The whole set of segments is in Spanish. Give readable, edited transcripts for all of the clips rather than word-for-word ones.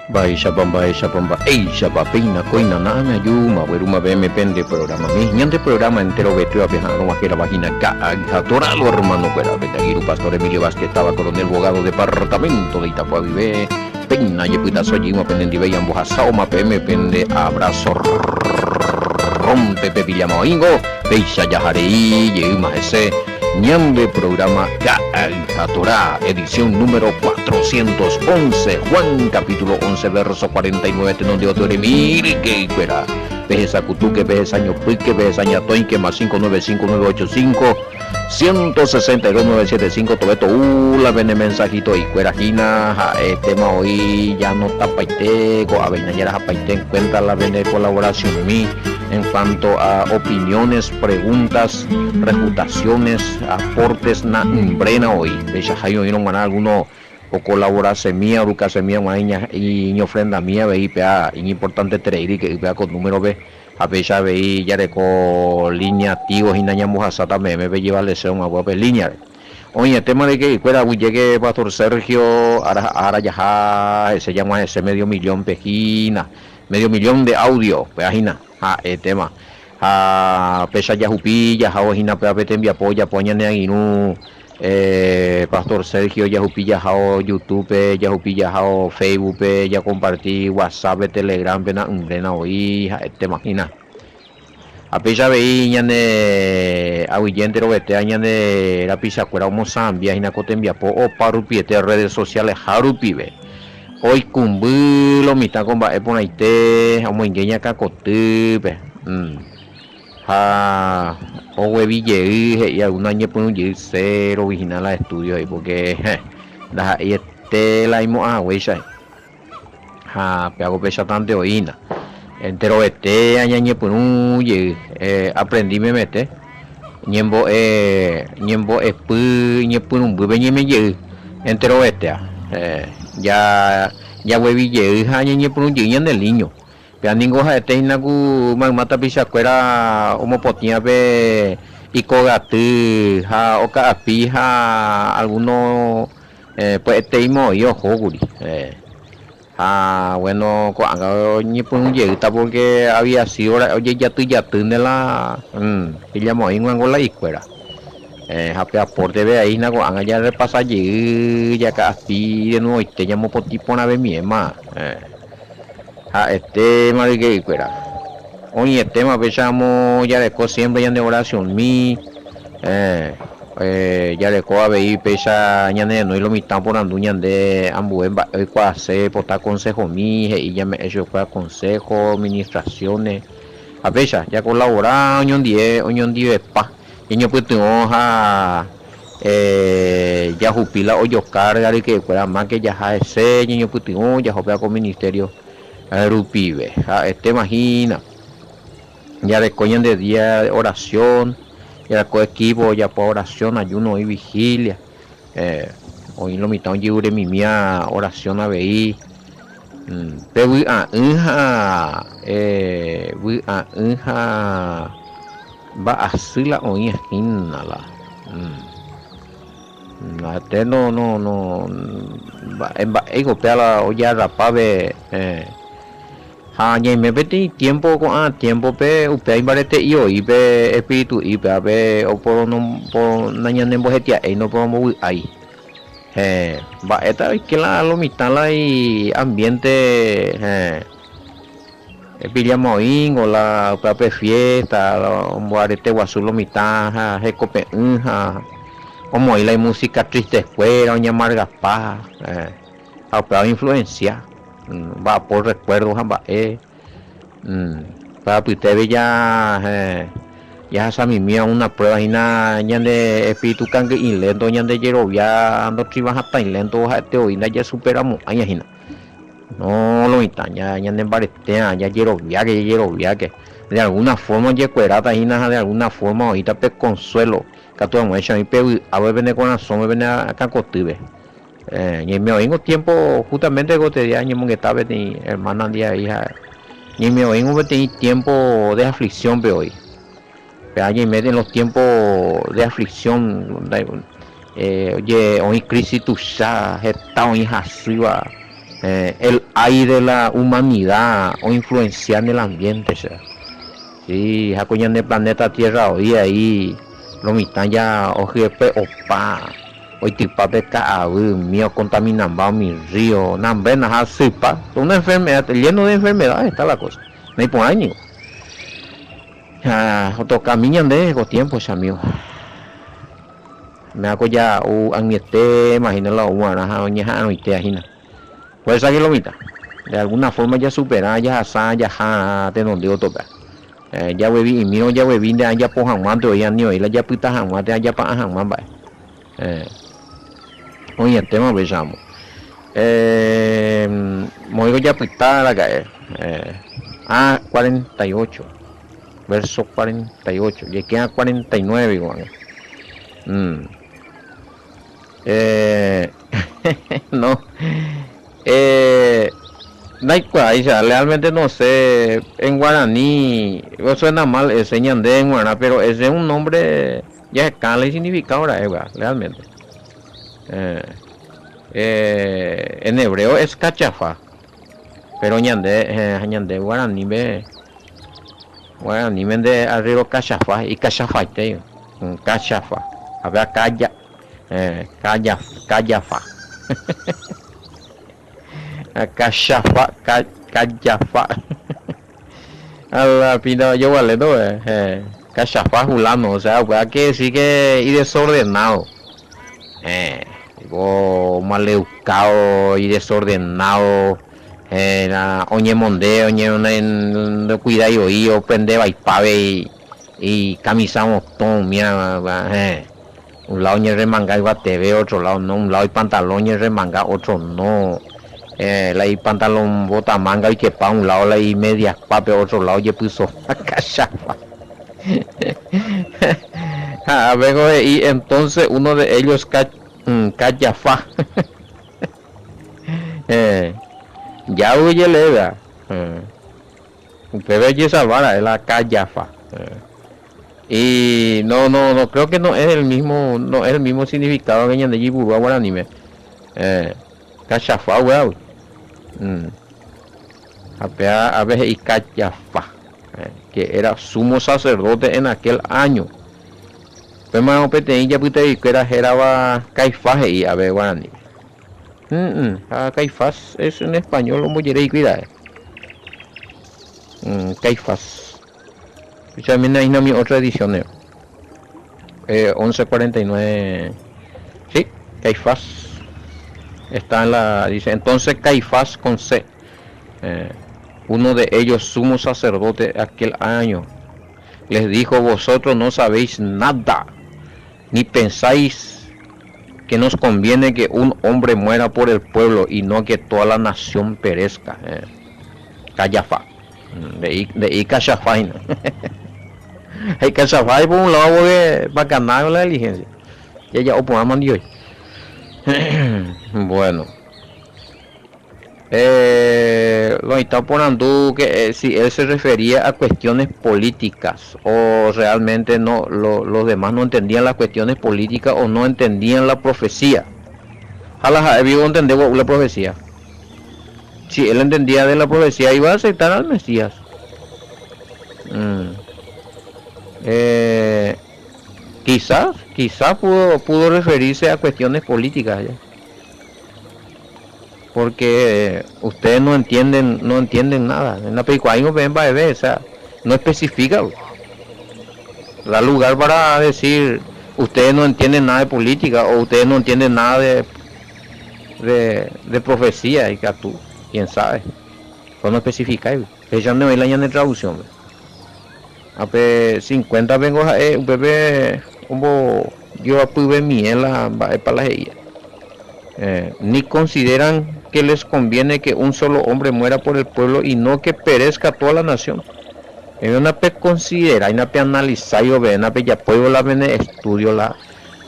Baisha bamba, eisha papina, coina, nana, yuma, weruma, me pende programa. Mi ñante programa entero vetu a viajar a la vagina, catoralo hermano, cuera, Betaguiru, Pastor Emilio Vázquez, estaba coronel, abogado, departamento de Itapua, vive, peina, yepuita, soyima, pendendi, veyan, boja, saoma, me pende, abrazo, rompe, pepillamoingo, beisha, yajarei, yuma, ese. Ñambe programa Torá, edición número 411, Juan capítulo 11, verso 49, tenón de otro mil que fuera. Vejes Cutuque, vejes año Puique, vejes año Toinque, más 595-985, 162-975, Tobeto, la vene mensajito y fuera Gina, tema hoy ya no está paiteco, a Beñayera Japaite encuentra la vene colaboración mi. En cuanto a opiniones, preguntas, refutaciones, aportes na brena hoy. De Shahayo y no man alguno o colaborarse mía, educarse mía, maña y ofrenda mía, veí pea, importante treiri que vea con número B, a pesar veí ya de con línea activos y nañamos a sata me lleva lesión a web línea. Oye, el tema de que fuera llegue Pastor Sergio, ahora ya se llama ese medio millón pejina, medio millón de audio, pejina. El tema pesa ya jupi ya hina pete envia polla poñane inu Pastor Sergio ya jupi ya YouTube ya jupi ya Facebook ya compartí WhatsApp Telegram pena hoy el tema hina a pesar de ñane awiyente ro vete ñane la pisa cuera Mozambia hina cote po o parupiete redes sociales harupibe. Hoy cumbu lo mitad con va eponaite amo ingeña cacotupe o hueville y algún año por un cero original a estudio ahí porque da y la imo huecha peago pecha tanto oína entero añañe por un aprendí me mete ñembo pu ñepun un bube ñeme entero ya hueville ñe por un del niño peaningo inaku mata pichacuera como potia be y cogatu oka pija alguno pues teimo yo joguri bueno cuando ñe por un porque había sido oye ya tú de la pillamos ahí en Angola y fuera hape aporte ve ahí na anga ya repasa allí ya casi de nuevo y te llamo por tipo una vez mi más marique fuera hoy el tema pensamos ya de siempre ya de oración mi ya de coa veí pesa ya de no y lo mitad por anduña de ambuen cuase por ta consejo mi y ya me hecho fue consejo administraciones a pesar ya colaborar oñón 10 pa y yo pues tengo ya jupila o yo carga de que fuera más que ya ese yo pues tengo ya jopea con ministerio rupibe este imagina ya de coñan de día de oración ya con equipo ya por oración ayuno y vigilia hoy lo mitad yo de mi mía oración a veí pero va a hacer la oía inhala no va ego pela olla rapabe me vete tiempo con tiempo pe upei barete yo y pe espíritu y pe o por no por naña nembo hetia e no podemos ahí va esta que la lo mitad la y ambiente pillamos o la propia fiesta un guarete guazulo mitad recope como ahí la música triste fuera oña amarga paz a influencia va por recuerdos para que usted ya sami mía una prueba y nada de espíritu cangue y lento ya de yerovia ando tribas hasta y lento este hoy ya superamos añajina no lo itaña ya de baretea ya yerovia que de alguna forma ya cuerata y nada de alguna forma ahorita pe consuelo que tú hemos hecho a mí pe a ver vene con la sombra vene acá cotibe y me oigo tiempo justamente que te día que estaba mi hermana día hija y me oigo tiempo de aflicción pe hoy pero en los tiempos de aflicción oye hoy crisis tu ya está hoy arriba el aire de la humanidad o influenciar en el ambiente, sea. Sí, jacoñan de planeta Tierra hoy ahí, lo mitan ya, ojepe opa, hoy tipape caabú, mío contaminan va mi río, nambenas a sipa, una enfermedad, lleno de enfermedades está la cosa, no hay por año. Otro caminan de ego tiempo, amigo. Me hago ya, anmiete, imagino la humana, oña, no te ajina. Pues aquí lo mita, de alguna forma ya supera, ya san, ya ja, te no digo toca. Ya hueví, y miro ya hueví de allá por Hanman, te oían ni oí, la ya pita Hanman, de allá para Hanman, va. Oye, el tema besamos. Moigo ya pita la caer. 48, verso 48, ya queda 49 igual. No. Realmente no sé, en guaraní, suena mal, enseñan de en guaraní, pero ese es un nombre, ya cala y significado ahora, realmente. En hebreo es cachafa, pero ñande guaraní de arriba cachafa y cachafaite, cachafa, había callafa. Cachafa, callafa. A la pinta yo vale todo, cachafa julano, o sea, hay que decir que y desordenado. Maleducado y desordenado. Oñe monde, oñe cuida y oído, prende pave y camisamos todo, mira, un lado y remanga y batebe, otro lado no, un lado y pantalón y remanga, otro no. La y pantalón bota manga y que pa un lado la y media pape otro lado y puso a cachafa. Y entonces uno de ellos callafa. Ya huye leva. Usted ve esa vara, es la callafa. Y no creo que no es el mismo significado que de Yibu guaraní. Cachafa, weón. A veces y Callafa, que era sumo sacerdote en aquel año. Pues más pequeña que era Jeraba Caifás y a ver guaraní. Caifás es en español como quiere y cuidar. Caifás. Y también hay mi otra edición. 1149. Sí, Caifás. Está en la, dice, entonces Caifás con C, uno de ellos sumo sacerdote aquel año, les dijo, vosotros no sabéis nada, ni pensáis que nos conviene que un hombre muera por el pueblo y no que toda la nación perezca. Callafa, de Callafaina. Hay Callafa por un lado de bacanar la diligencia. Y ella oponamos de hoy. Bueno, lo está poniendo que si él se refería a cuestiones políticas o realmente no los demás no entendían las cuestiones políticas o no entendían la profecía. Ojalá vivo entender la profecía. Si él entendía de la profecía iba a aceptar al Mesías. Quizás pudo referirse a cuestiones políticas ya. Porque ustedes no entienden nada. En la película hay un o sea, no especifica. Da lugar para decir ustedes no entienden nada de política o ustedes no entienden nada de profecía y que tú, quién sabe. Pues no especifica. Ella no es la de traducción. Ape 50 vengo a un bebé como yo apuve miela para la ella. Ni consideran que les conviene que un solo hombre muera por el pueblo y no que perezca toda la nación. Es una pe considera, una pe analizar y ver, una pe ya puedo la vene estudio la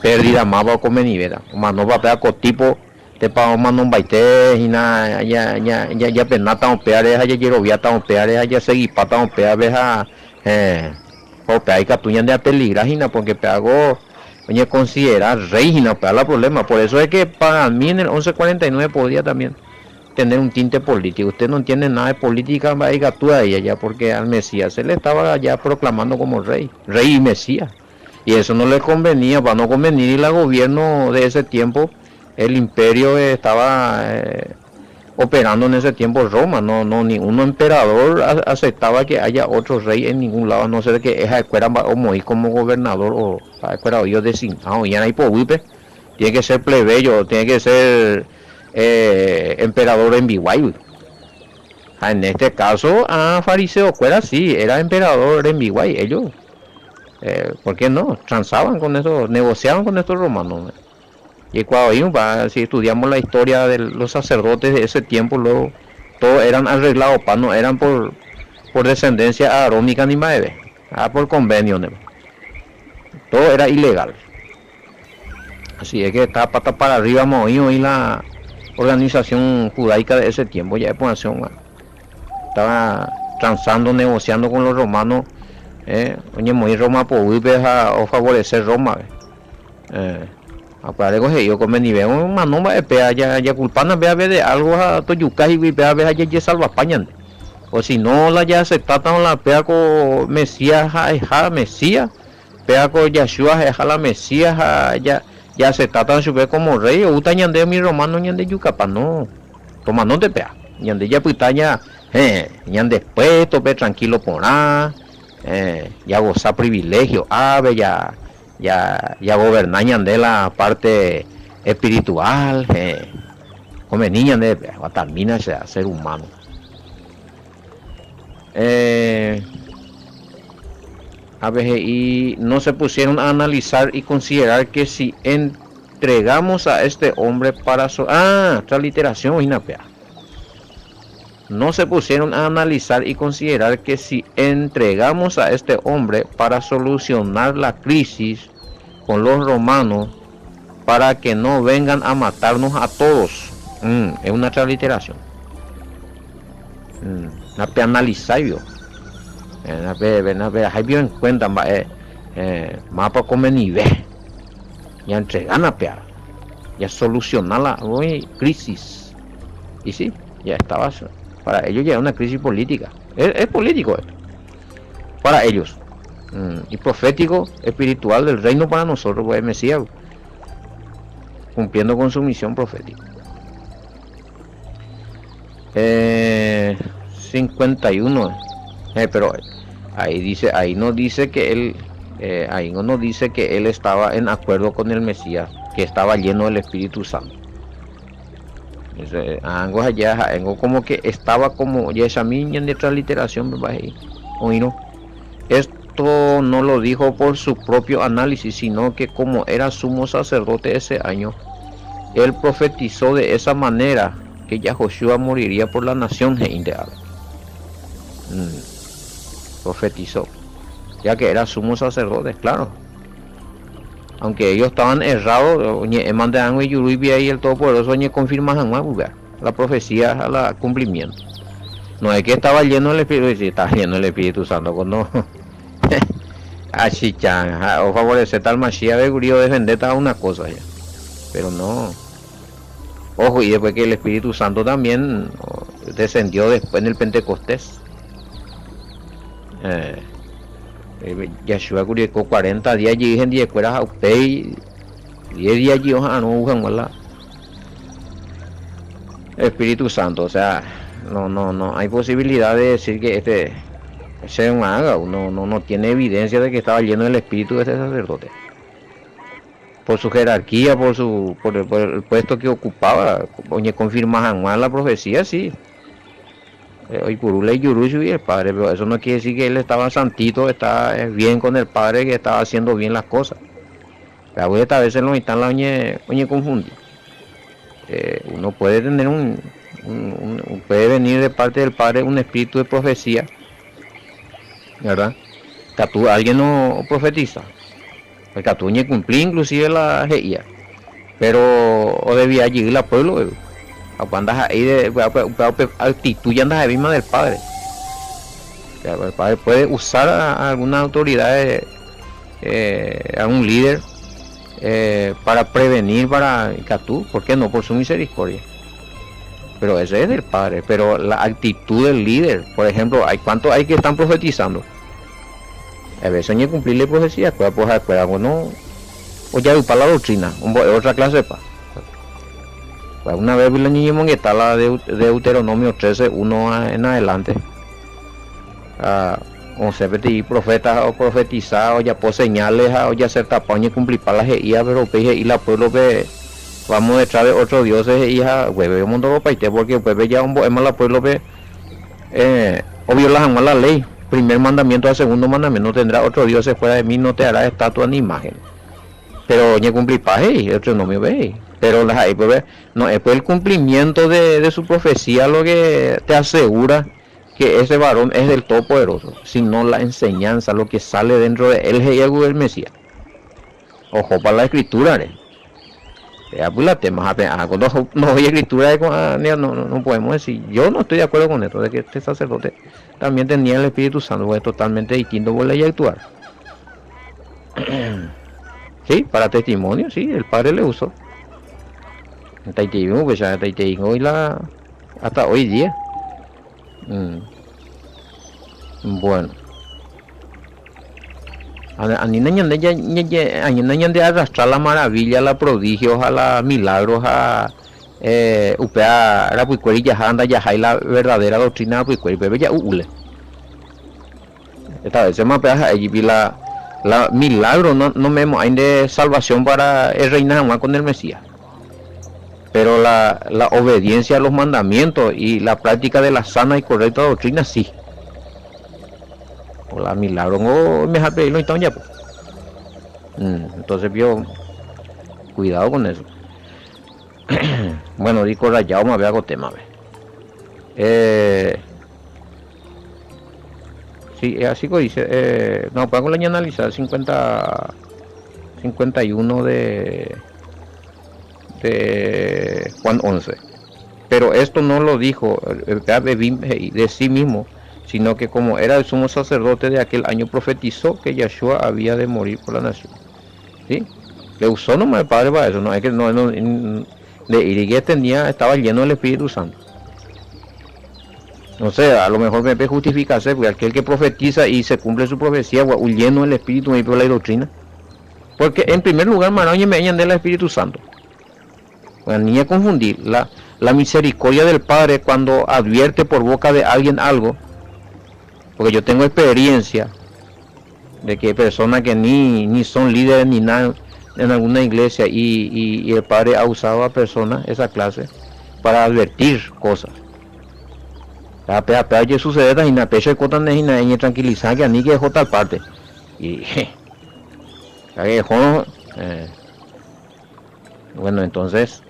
pérdida más va a comer ni vera. Más no va a pegar con tipo te pa más no baite y na ya penata un peare ya quiero viata un peare ya seguí pata un peare a porque hay que tuñan de peligrar porque pegó oye considera reina para el problema. Por eso es que para mí en el 1149 podía también tener un tinte político. Usted no entiende nada de política, va a tú a ella ya, porque al Mesías se le estaba ya proclamando como rey y Mesías. Y eso no le convenía, para no convenir al gobierno de ese tiempo, el imperio estaba operando en ese tiempo Roma, no ningún emperador aceptaba que haya otro rey en ningún lado, a no ser que esa fuera o morir como gobernador o fuera yo designado, y ahí por tiene que ser plebeyo, tiene que ser emperador en Biguay. En este caso, fariseo fuera sí, era emperador en Biguay, ellos, ¿por qué no? Transaban con eso, negociaban con estos romanos. Y cuando si estudiamos la historia de los sacerdotes de ese tiempo, luego todos eran arreglados, no eran por descendencia arómica ni más, por convenio, ¿no? Todo era ilegal. Así es que está pata para arriba movido y la organización judaica de ese tiempo ya estaba transando, negociando con los romanos, oye, muy Roma por o favorecer Roma. Aparte de yo como ni veo una nomba de pea ya culpana vea de algo a toyucas y vea ya salva España, o si no la ya se tratan la pea con Mesías Mesías pea con Yeshua la Mesías ya se tratan su como rey o uta ñande mi romano ñande yucapa no toma no te pea ñande ya pitaña ñande puesto pe tranquilo por ya goza privilegio ya gobernañan de la parte espiritual, convenían de termina a ser humano. A veces y no se pusieron a analizar y considerar que si entregamos a este hombre para otra literación no se pusieron a analizar y considerar que si entregamos a este hombre para solucionar la crisis con los romanos, para que no vengan a matarnos a todos, es una transliteración. La pe analizar yo, hay bien en cuenta mapa como nivel, ya entregan a pear, ya solucionar la crisis, y sí, ya estaba. Para ellos ya es una crisis política. Es político esto. Para ellos. Y profético, espiritual del reino para nosotros, pues Mesías. Cumpliendo con su misión profética. 51. Pero ahí no dice que él, estaba en acuerdo con el Mesías, que estaba lleno del Espíritu Santo. Algo como que estaba como ya esa niña de transliteración esto no lo dijo por su propio análisis, sino que como era sumo sacerdote ese año, él profetizó de esa manera que Yahoshua moriría por la nación ideal. Profetizó, ya que era sumo sacerdote, claro. Aunque ellos estaban errados, y el Todopoderoso confirma la profecía a la cumplimiento. No es que estaba lleno del Espíritu, si estaba lleno del Espíritu Santo, cuando así o favorecer tal Mashiach de Gurío de vendetta una cosa ya. Pero no. Ojo, y después que el Espíritu Santo también descendió después en el Pentecostés. Yeshua curió 40 días allí en 10 escuelas a usted y 10 días allí no usan más Espíritu Santo, o sea, no hay posibilidad de decir que ese un haga, no tiene evidencia de que estaba lleno del espíritu de ese sacerdote. Por su jerarquía, por el puesto que ocupaba, confirmaban más la profecía, sí. Hoy Curule y Yurushu y el padre, pero eso no quiere decir que él estaba santito, está bien con el padre, que estaba haciendo bien las cosas. Pero esta vez no están la confundir. Uno puede tener puede venir de parte del padre un espíritu de profecía, ¿verdad? Que alguien no profetiza, el que cumplía inclusive la GIA, pero o debía llegar al pueblo. Cuando andas ahí de actitud y andas ahí misma del padre. O sea, el padre puede usar a alguna autoridad, a un líder, para prevenir, para Catú, ¿por qué no? Por su misericordia. pero ese es del padre. Pero la actitud del líder, por ejemplo, ¿cuántos hay que están profetizando? A veces hay que cumplir la profecía, pues no, o ya para la doctrina, otra clase pa. Pues una vez la niña mongueta la de Deuteronomio 13, uno en adelante. O se ve profetas o profetizar o ya por señales o ya ser tapón y cumplir para la GIA, pero peje y la pueblo que vamos detrás de otros dioses hija hueve un mundo paite porque pues ya un boema la pueblo que obvio la jamás la ley. Primer mandamiento al segundo mandamiento: no tendrá otro dios fuera de mí, no te hará estatua ni imagen. Pero oye cumplir paje, otro no me ve. Pero las ahí pues no es pues el cumplimiento de su profecía lo que te asegura que ese varón es del Todopoderoso, sino la enseñanza, lo que sale dentro de él es el Mesías. Ojo para la escritura, pues la tema, cuando no hay escritura no podemos decir, yo no estoy de acuerdo con esto, de que este sacerdote también tenía el Espíritu Santo, es totalmente distinto por ley actuar. Sí, para testimonio, sí, el Padre le usó. Pues ya hasta hoy día. Bueno, de arrastrar la maravilla, la prodigios, a la milagros, a upea la puicuerilla anda ya hay la verdadera doctrina puicueri bebe ya ule. Esta vez se me apea allí vi la milagro, no me hay de salvación para el reinar con el Mesías. Pero la obediencia a los mandamientos y la práctica de la sana y correcta doctrina sí. O la milagro no me ha pedido y ya pues. Entonces yo cuidado con eso. Bueno, digo rayado me hago tema. Sí, así que dice, no, podemos analizar 51 de Juan 11. Pero esto no lo dijo de sí mismo, sino que como era el sumo sacerdote de aquel año, profetizó que Yeshua había de morir por la nación. ¿Sí? Le usó nomás el Padre para eso, no es que de Irigue estaba lleno del Espíritu Santo. No sé, a lo mejor me puede justificarse, porque aquel que profetiza y se cumple su profecía, lleno del Espíritu y por la doctrina. Porque en primer lugar, Maraña me añade del Espíritu Santo. Bueno, ni a confundir la misericordia del Padre cuando advierte por boca de alguien algo, porque yo tengo experiencia de que personas que ni son líderes ni nada en alguna iglesia y el Padre ha usado a personas esa clase para advertir cosas. Pero sucede y na pecho cotan y tranquilizar que ni que dejó tal parte y bueno, entonces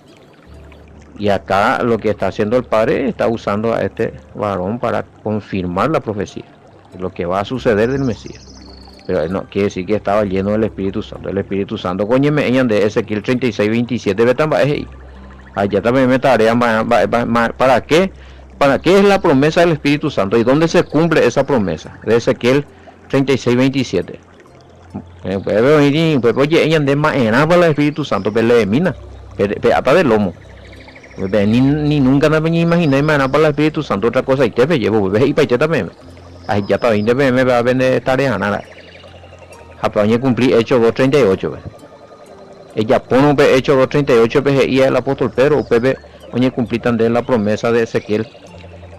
y acá lo que está haciendo el Padre está usando a este varón para confirmar la profecía, lo que va a suceder del Mesías. Pero no quiere decir que estaba lleno del Espíritu Santo. El Espíritu Santo coño me de Ezequiel 36:27 betan allá también me tarea para qué es la promesa del Espíritu Santo y dónde se cumple esa promesa de Ezequiel 36:27. Pues oye ella de maena para el Espíritu Santo pero le mina hasta del lomo. Ni nunca me imaginé maena para el Espíritu Santo otra cosa y te me llevo y para también ahí ya está me va a vender tarea nada. Apañe cumplir Hechos 2:38. Ella pone un Hechos 2:38 y el apóstol Pedro pepe oye cumplir también la promesa de Ezequiel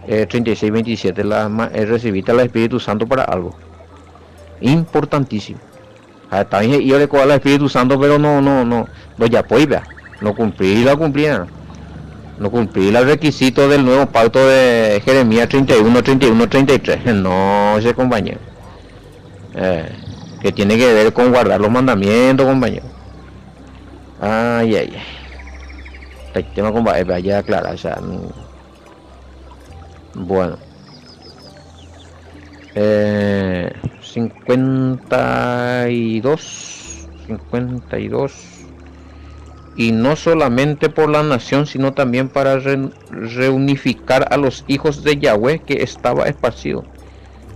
36:27 recibiste al Espíritu Santo para algo importantísimo. También yo le cojo al Espíritu Santo pero no ya pues vea no cumplí el requisito del nuevo pacto de Jeremías 31:33 no ese compañero que tiene que ver con guardar los mandamientos, compañero. Ay. El tema con vaya a aclarar, o sea, bueno. 52 y no solamente por la nación sino también para reunificar a los hijos de Yahweh que estaba esparcido.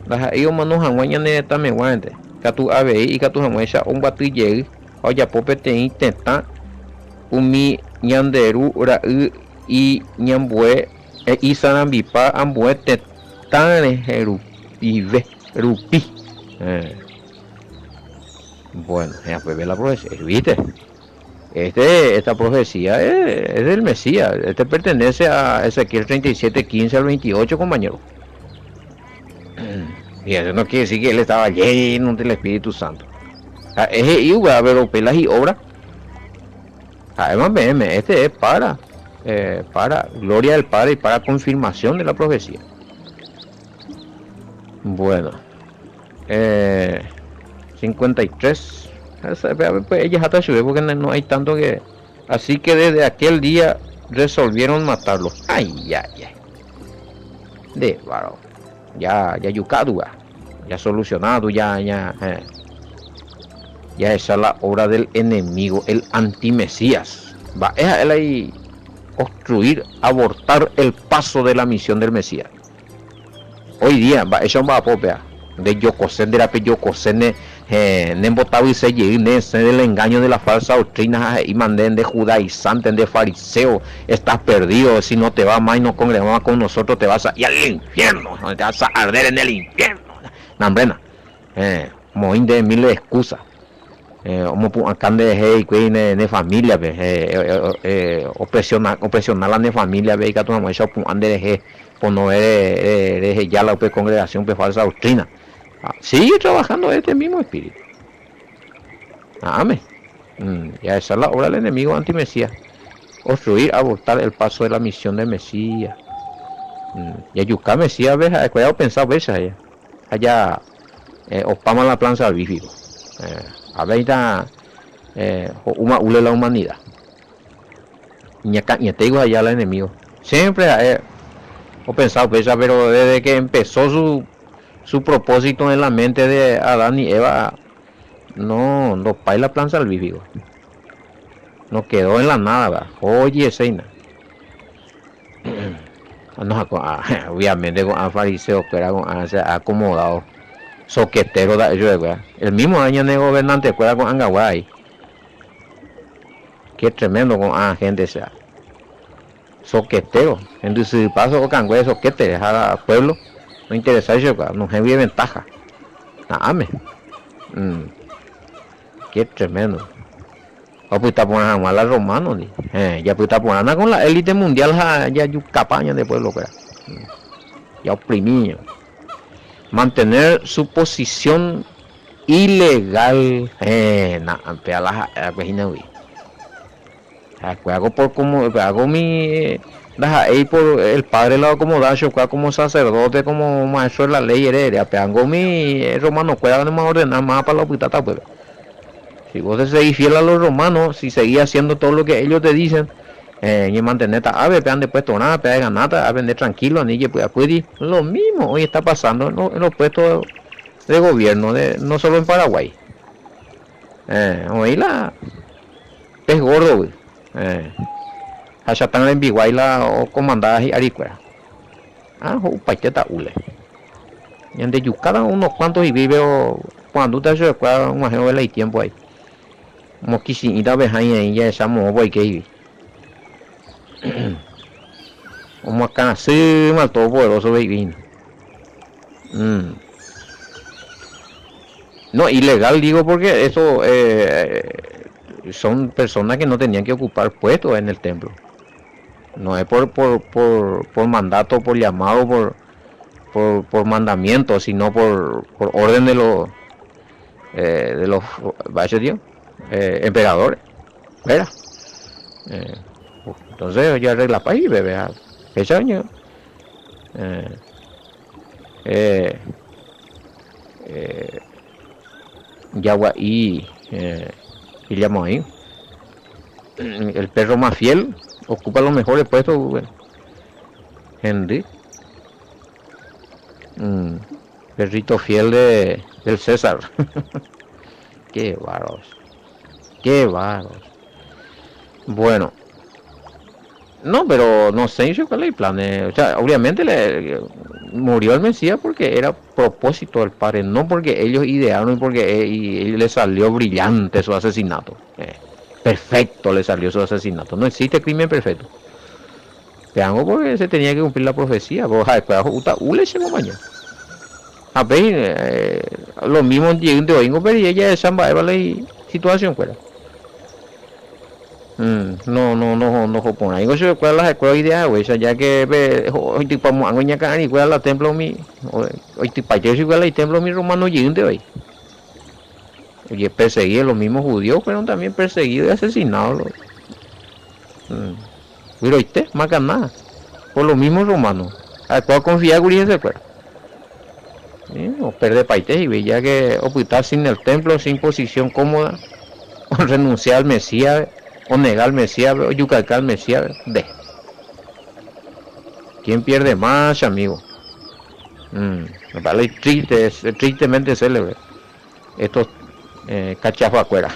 Las ellos manos hanguaña neta me guante catu ave y catu hanguacha un batille oya popete intenta umi ñanderu ra y ñambue Isarambipa ambuete tane jerupive rupi. Bueno, ya pues ve la profecía, ¿viste? Esta profecía es del Mesías. Este pertenece a Ezequiel 37, 15 al 28, compañero. Y eso no quiere decir que él estaba lleno del Espíritu Santo. Es igual, pero pelas y obra. Además, este es para gloria del Padre y para confirmación de la profecía. Bueno, 53. Pues ella hasta sube porque no hay tanto que. Así que desde aquel día resolvieron matarlo. Ay. De varón. Ya yucadua. Ya solucionado, ya esa es la obra del enemigo, el antimesías. Va a él ahí obstruir, abortar el paso de la misión del Mesías. Hoy día va eso va a popea de Yocosen de la Yocosen nembotado y se del engaño de la falsa doctrina y manden de judaizantes de fariseo. Estás perdido, si no te vas más y no congregamos con nosotros te vas a ir al infierno, te vas a arder en el infierno. Nambrena, moín de miles de excusas. Como acá de de familia, opresionar la de familia, ve que tu mamá eso de por no ver ya la congregación de falsa doctrina. Sigue trabajando este mismo espíritu. Amén. Ya esa es la obra del enemigo antimesías. Obstruir, abortar el paso de la misión del Mesías. Y ayucar Mesías, ves, cuidado pensar veces allá opama la plan salvífico. A ver, una ule la humanidad. Y te digo allá el enemigo. Siempre he pensado, pero desde que empezó su propósito en la mente de Adán y Eva, no baila plan salvífico. No quedó en la nada, ¿verdad? Oye, Seina. Obviamente con a fariseo, que era se ha acomodado. Soquetero de ellos, el mismo año de gobernante cuida con Angaguay. Qué tremendo con gente sea. Soquetero, en su paso con Cangüe soquete, dejar al pueblo, no interesa eso, no se vive ventaja. Nada, qué tremendo. O pues está poniendo mal a los romanos, ya pues está poniendo con la élite mundial, ya campaña de pueblo, ya oprimido. Mantener su posición ilegal hago por como hago mi ahí por el padre lo acomodacho como sacerdote como maestro de la ley heredia hago mi romano cuida no más ordenar más para la hospital pues si vos seguís fiel a los romanos si seguís haciendo todo lo que ellos te dicen y mantener ave pegan después nada pegan ganata a vender tranquilo ni que pueda lo mismo hoy está pasando en los puestos de gobierno no solo en Paraguay hoy la pez gordo güey allá están en Biguayla o comandadas y Aricuera paqueta ule y en de Yucatán unos cuantos y vive o cuando te hace un majeo de tiempo ahí como quisiera ver ahí ya estamos voy que ir como acá así mal todo poderoso baby no ilegal digo porque eso son personas que no tenían que ocupar puestos en el templo no es por mandato por llamado por mandamiento sino por orden de los emperadores ¿verdad? Entonces ya arregla país bebé ese año Yagua y llamo ahí el perro más fiel ocupa los mejores puestos bueno. Henry perrito fiel del César qué bárbaros bueno no pero no sé yo cuál es el plan o sea obviamente murió el Mesías porque era propósito del padre no porque ellos idearon y porque y le salió brillante su asesinato perfecto le salió su asesinato no existe crimen perfecto Peango porque se tenía que cumplir la profecía. Vos, después, uta, ule, se mañana. A ver, lo mismo de hoy, pero ella es samba, vale, situación, fuera. No por ahí no se cuál las escuelas ideas güey ya que hoy tipo mangoña can y cuál la templo mi hoy tipo yo si cuál templo mi romano yende hoy oye perseguidos los mismos judíos fueron también perseguidos y asesinados pero oíste más que nada por los mismos romanos a cuál confiar que se fuera o perder países y veía que ocultar sin el templo sin posición cómoda o renunciar al Mesías o negar al Mesías o yucalcar al Mesías de quién pierde más amigo me parece triste tristemente célebre estos cachafos afuera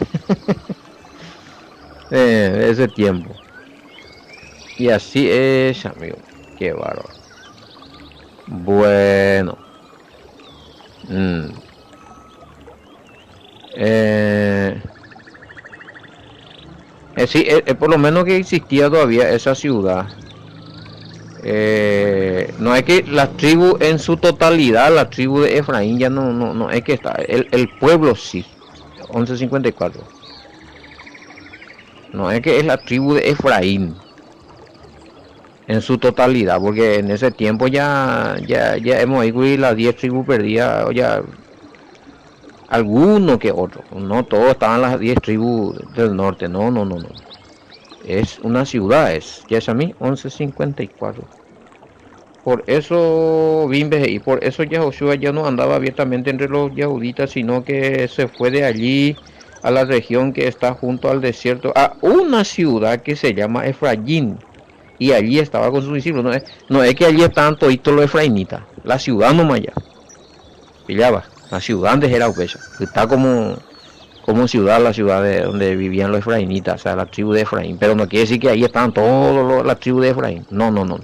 de ese tiempo y así es amigo qué bárbaro bueno sí, por lo menos que existía todavía esa ciudad. No es que la tribu en su totalidad, la tribu de Efraín ya no es que está, el pueblo sí, 1154. No es que es la tribu de Efraín en su totalidad, porque en ese tiempo ya hemos incluido las 10 tribus perdidas, o ya alguno que otro, no todos estaban las 10 tribus del norte, no. Es una ciudad, ya es a mí, 1154. Por eso Bimbe y por eso Yahoshua ya no andaba abiertamente entre los yahuditas, sino que se fue de allí a la región que está junto al desierto, a una ciudad que se llama Efraín, y allí estaba con sus discípulos. No es que allí estaban toditos los efraínitas, la ciudad nomás ya, pillaba, la ciudad antes era Upecha, está como ciudad, la ciudad de donde vivían los efraínitas, o sea, la tribu de Efraín, pero no quiere decir que ahí estaban todos la tribu de Efraín, no.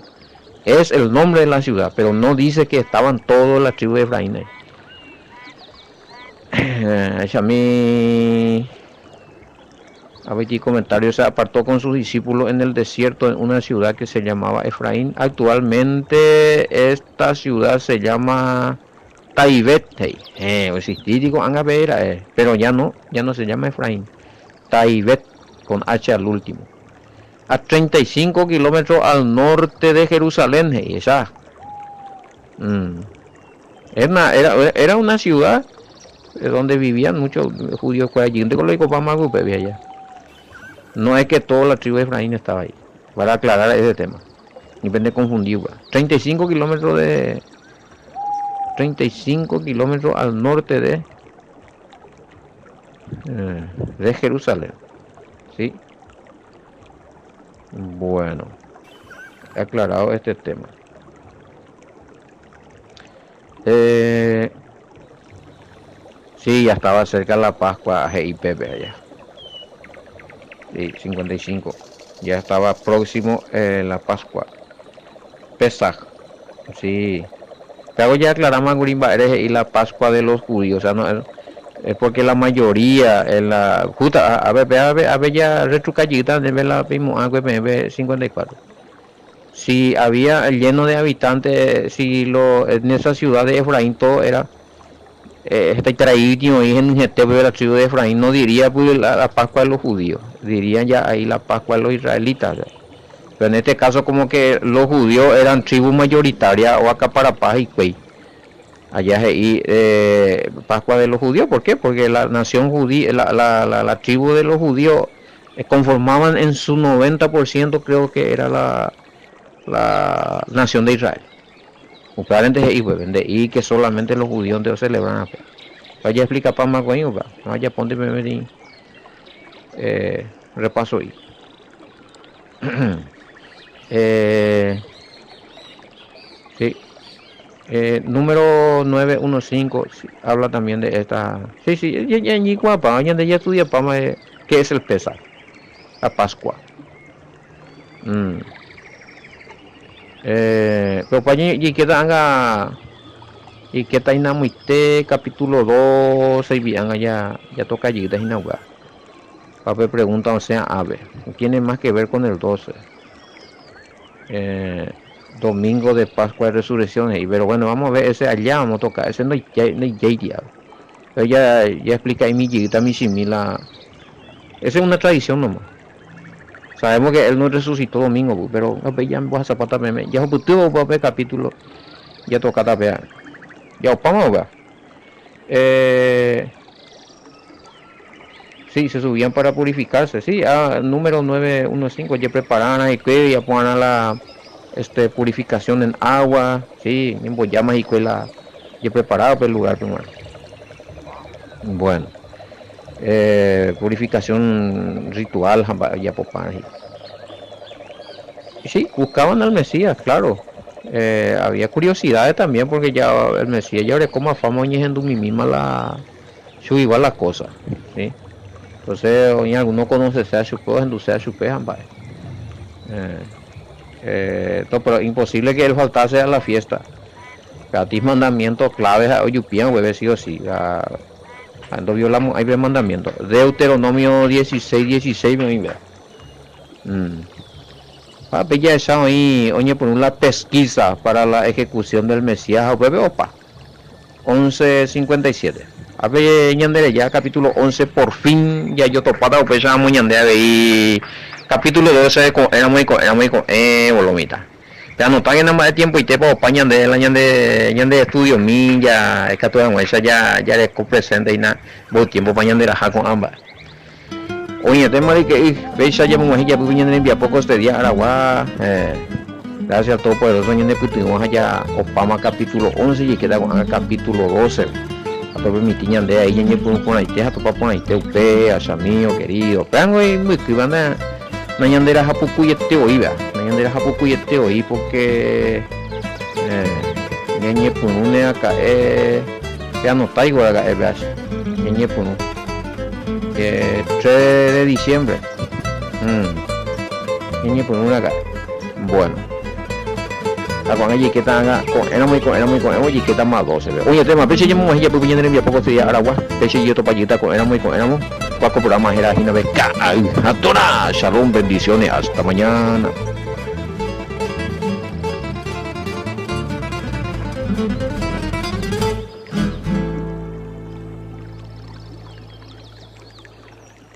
Es el nombre de la ciudad, pero no dice que estaban todos la tribu de Efraín. A ver, comentario, se apartó con sus discípulos en el desierto en una ciudad que se llamaba Efraín. Actualmente esta ciudad se llama Taibet, pero ya no se llama Efraín. Taibet con H al último. A 35 kilómetros al norte de Jerusalén, esa. Era una ciudad donde vivían muchos judíos por allí. Allá. No es que toda la tribu de Efraín estaba ahí. Para aclarar ese tema. Depende de confundir. 35 kilómetros al norte de Jerusalén. ¿Sí? Bueno, he aclarado este tema. Sí, ya estaba cerca la Pascua GIPP allá. Sí, 55. Ya estaba próximo la Pascua. Pesaj. Sí. Pero ya aclaramos y la Pascua de los judíos. O sea, no es porque la mayoría en la justa a ver ya retrucallita de ver la mismo 54. Si había lleno de habitantes, si en esa ciudad de Efraín todo era está traído y en de la tribu de Efraín, no diría pues la Pascua de los judíos, dirían ya ahí la Pascua de los israelitas. Pero en este caso como que los judíos eran tribu mayoritaria o acaparapaz y cuey. Allá ahí Pascua de los judíos, ¿por qué? Porque la nación judía, la tribu de los judíos conformaban en su 90%, creo que era la nación de Israel. Y que solamente los judíos de celebran. Vaya explica para más coño, vaya ponte repaso ahí. Sí. Número 915 sí, habla también de esta. Sí, ya estudia Pama, ¿qué es el Pesaj? La Pascua. Pero para allí queda anga y que está inamuite capítulo 12 y bien ya toca allí de inaugura. Papá pregunta, o sea, a ver, tiene más que ver con el 12. eh, domingo de Pascua y Resurrección, pero bueno, vamos a ver ese allá, vamos a tocar, ese no hay ya. Ella explica ahí mi yiguita, mi simila. Esa es una tradición nomás. Sabemos que él no resucitó domingo, pero ya en Boja Zapata meme, ya putuvo para ver capítulo, ya toca tapear. Ya opamos, va. Sí, se subían para purificarse, sí, número 915, ya preparaban y que ya ponían la purificación en agua, sí, en boyamas y que la ya preparado para el lugar primero. Bueno, purificación ritual, ya popan. Sí, buscaban al Mesías, claro. Había curiosidades también porque ya el Mesías ya ahora como fama y en misma la igual la cosa, sí. Entonces, hoy alguno conoce sea su cosa, en sea su pejan, vale. Pero imposible que él faltase a la fiesta. Cada mandamientos claves a Oyupian, hueve sí o sí. Cuando violamos, hay mandamientos. Deuteronomio 16:16, me mira. Ya esa ahí, oye, por una pesquisa para la ejecución del Mesías, hueve opa. 11:57. A ver, ñandere ya capítulo 11, por fin ya yo topada o ya muy ñandere y capítulo 12 era muy volumita. Ya no está en nada más de tiempo y te puedo pañan de la ñande estudio mi ya es que todo esa ya le presente y nada, voy tiempo pañan de la con ambas. Oye, tema de que veis ya muy ya pues ñande envía poco este día Aragua gracias a todo por eso ñande putimos allá Opama capítulo 11 y queda con capítulo 12. A todo mi tiña de ahí en por ahí te a topar por ahí te usted a mío querido pero y muy escriban na ñandera japuku y este hoy va na ñandera japuku y este hoy porque ñeñe punune acá ya no está igual acá ñeñe punu 3 de diciembre ñeñe punune acá bueno con ella que están era muy oye que está más 12 oye tema peche yo me ella pues viene en poco día Aragua peche yo topallita con éramos cuatro programas era una vez a toda shalom bendiciones hasta mañana.